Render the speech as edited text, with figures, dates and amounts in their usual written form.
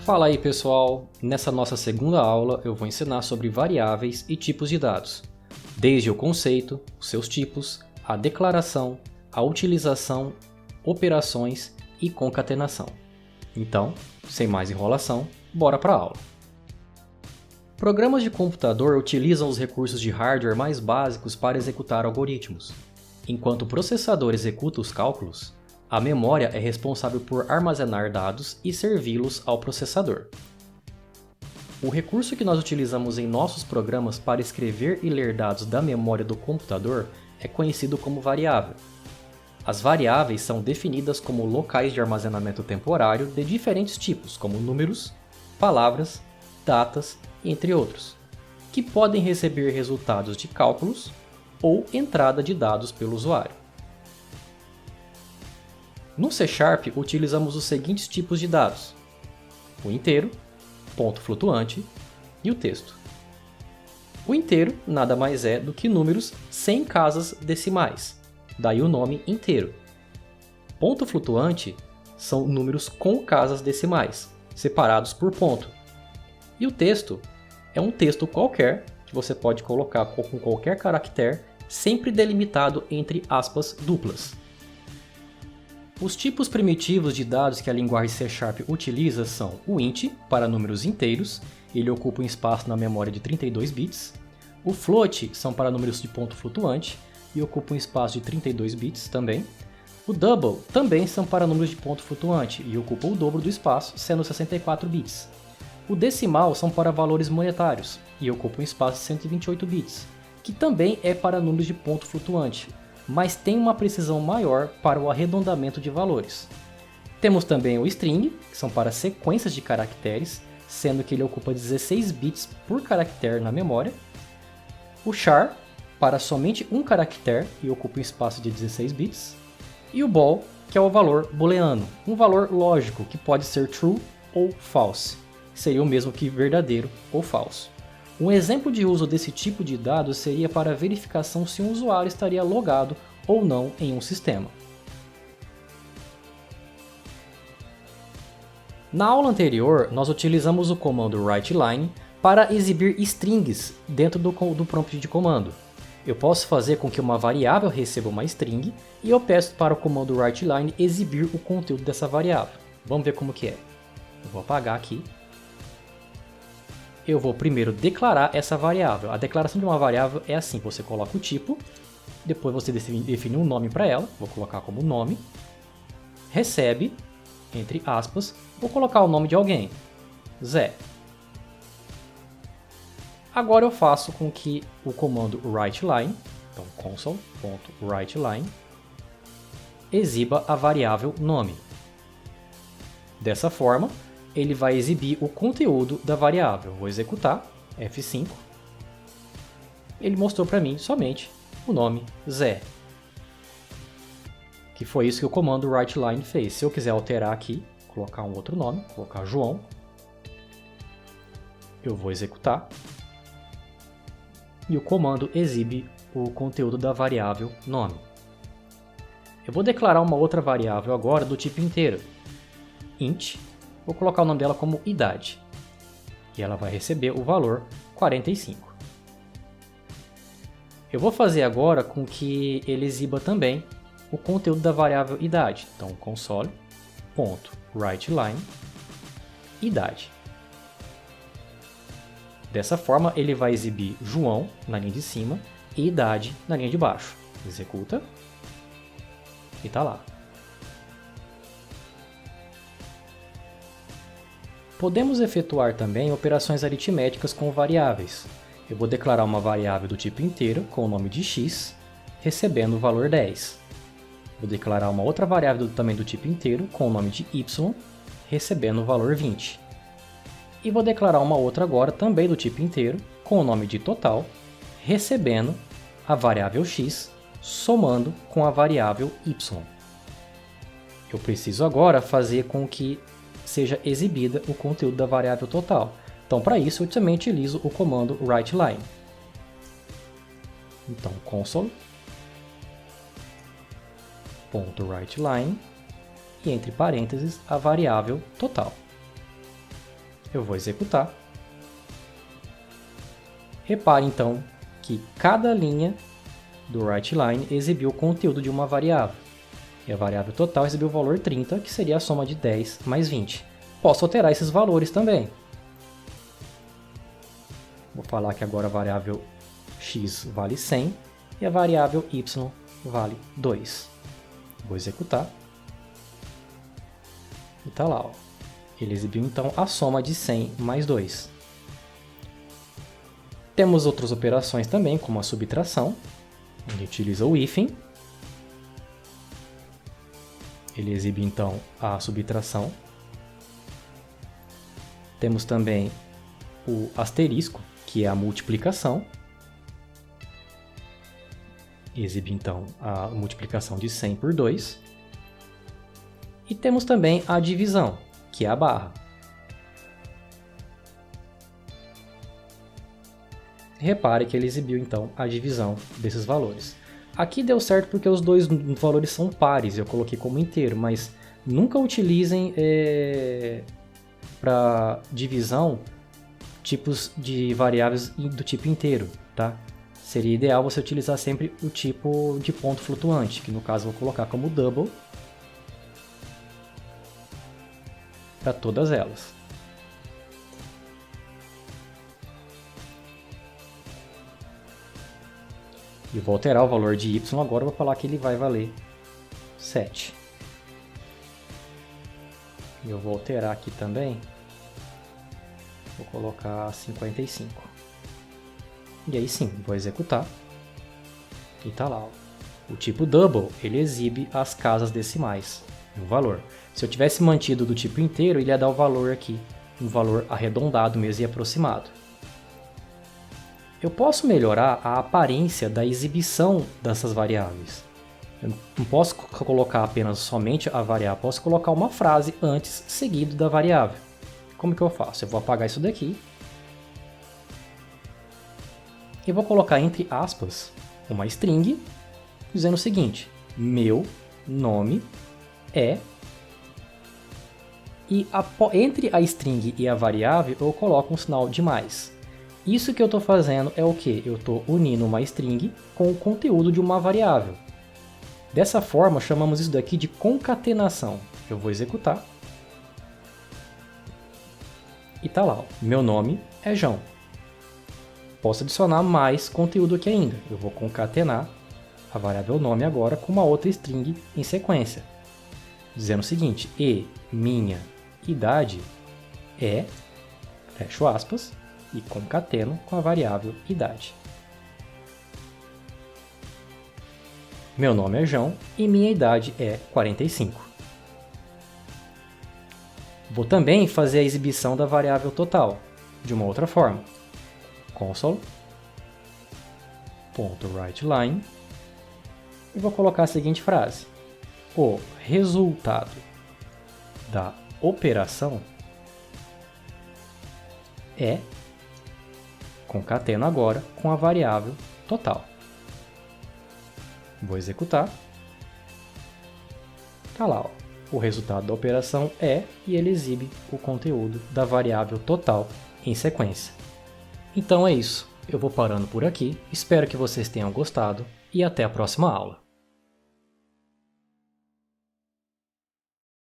Fala aí pessoal, nessa nossa segunda aula eu vou ensinar sobre variáveis e tipos de dados, desde o conceito, os seus tipos, a declaração, a utilização, operações e concatenação. Então, sem mais enrolação, bora para a aula. Programas de computador utilizam os recursos de hardware mais básicos para executar algoritmos. Enquanto o processador executa os cálculos, a memória é responsável por armazenar dados e servi-los ao processador. O recurso que nós utilizamos em nossos programas para escrever e ler dados da memória do computador é conhecido como variável. As variáveis são definidas como locais de armazenamento temporário de diferentes tipos, como números, palavras, datas, entre outros, que podem receber resultados de cálculos ou entrada de dados pelo usuário. No C# utilizamos os seguintes tipos de dados: o inteiro, ponto flutuante e o texto. O inteiro nada mais é do que números sem casas decimais, daí o nome inteiro. Ponto flutuante são números com casas decimais, separados por ponto. E o texto é um texto qualquer que você pode colocar com qualquer caractere, sempre delimitado entre aspas duplas. Os tipos primitivos de dados que a linguagem C# utiliza são o int, para números inteiros, ele ocupa um espaço na memória de 32 bits. O float são para números de ponto flutuante e ocupa um espaço de 32 bits também. O double também são para números de ponto flutuante e ocupa o dobro do espaço, sendo 64 bits. O decimal são para valores monetários e ocupa um espaço de 128 bits, que também é para números de ponto flutuante, mas tem uma precisão maior para o arredondamento de valores. Temos também o string, que são para sequências de caracteres, sendo que ele ocupa 16 bits por caractere na memória. O char, para somente um caractere e ocupa um espaço de 16 bits. E o bool, que é o valor booleano, um valor lógico que pode ser true ou false, seria o mesmo que verdadeiro ou falso. Um exemplo de uso desse tipo de dados seria para verificação se um usuário estaria logado ou não em um sistema. Na aula anterior, nós utilizamos o comando writeLine para exibir strings dentro do prompt de comando. Eu posso fazer com que uma variável receba uma string e eu peço para o comando writeLine exibir o conteúdo dessa variável. Vamos ver como que é. Eu vou apagar aqui. Eu vou primeiro declarar essa variável. A declaração de uma variável é assim: você coloca o tipo, depois você define um nome para ela, vou colocar como nome, recebe, entre aspas, vou colocar o nome de alguém, Zé. Agora eu faço com que o comando writeLine, então console.writeLine, exiba a variável nome. Dessa forma, ele vai exibir o conteúdo da variável. Vou executar, F5. Ele mostrou para mim somente o nome Zé. Que foi isso que o comando writeLine fez. Se eu quiser alterar aqui, colocar um outro nome, colocar João, eu vou executar. E o comando exibe o conteúdo da variável nome. Eu vou declarar uma outra variável agora do tipo inteiro, int. Vou colocar o nome dela como idade. E ela vai receber o valor 45. Eu vou fazer agora com que ele exiba também o conteúdo da variável idade. Então, console.writeLine idade. Dessa forma, ele vai exibir João na linha de cima e idade na linha de baixo. Executa. E está lá. Podemos efetuar também operações aritméticas com variáveis. Eu vou declarar uma variável do tipo inteiro com o nome de x, recebendo o valor 10. Vou declarar uma outra variável também do tipo inteiro com o nome de y, recebendo o valor 20. E vou declarar uma outra agora também do tipo inteiro com o nome de total, recebendo a variável x, somando com a variável y. Eu preciso agora fazer com que seja exibida o conteúdo da variável total. Então, para isso, eu também utilizo o comando writeLine. Então, console.writeLine e entre parênteses a variável total. Eu vou executar. Repare então que cada linha do writeLine exibiu o conteúdo de uma variável. E a variável total exibiu o valor 30, que seria a soma de 10 mais 20. Posso alterar esses valores também. Vou falar que agora a variável x vale 100 e a variável y vale 2. Vou executar. E está lá, ó. Ele exibiu então a soma de 100 mais 2. Temos outras operações também, como a subtração. Ele utiliza o hífen. Ele exibe então a subtração. Temos também o asterisco, que é a multiplicação. Exibe então a multiplicação de 100 por 2. E temos também a divisão, que é a barra. Repare que ele exibiu então a divisão desses valores. Aqui deu certo porque os dois valores são pares, eu coloquei como inteiro, mas nunca utilizem para divisão tipos de variáveis do tipo inteiro, tá? Seria ideal você utilizar sempre o tipo de ponto flutuante, que no caso eu vou colocar como double para todas elas. E vou alterar o valor de y agora, vou falar que ele vai valer 7. E eu vou alterar aqui também, vou colocar 55. E aí sim, vou executar. E tá lá, ó. O tipo double, ele exibe as casas decimais, o valor. Se eu tivesse mantido do tipo inteiro, ele ia dar o valor aqui, um valor arredondado mesmo e aproximado. Eu posso melhorar a aparência da exibição dessas variáveis. Eu não posso colocar apenas somente a variável, posso colocar uma frase antes, seguido da variável. Como que eu faço? Eu vou apagar isso daqui. E vou colocar entre aspas uma string, dizendo o seguinte: meu nome é... E entre a string e a variável eu coloco um sinal de mais. Isso que eu estou fazendo é o que? Eu estou unindo uma string com o conteúdo de uma variável. Dessa forma, chamamos isso daqui de concatenação. Eu vou executar. E tá lá, ó. Meu nome é João. Posso adicionar mais conteúdo aqui ainda. Eu vou concatenar a variável nome agora com uma outra string em sequência. Dizendo o seguinte: e minha idade é, fecho aspas, e concateno com a variável idade. Meu nome é João e minha idade é 45. Vou também fazer a exibição da variável total, de uma outra forma. console.writeLine e vou colocar a seguinte frase: o resultado da operação é, concateno agora com a variável total. Vou executar. Tá lá, ó. O resultado da operação é, e ele exibe o conteúdo da variável total em sequência. Então é isso. Eu vou parando por aqui. Espero que vocês tenham gostado e até a próxima aula.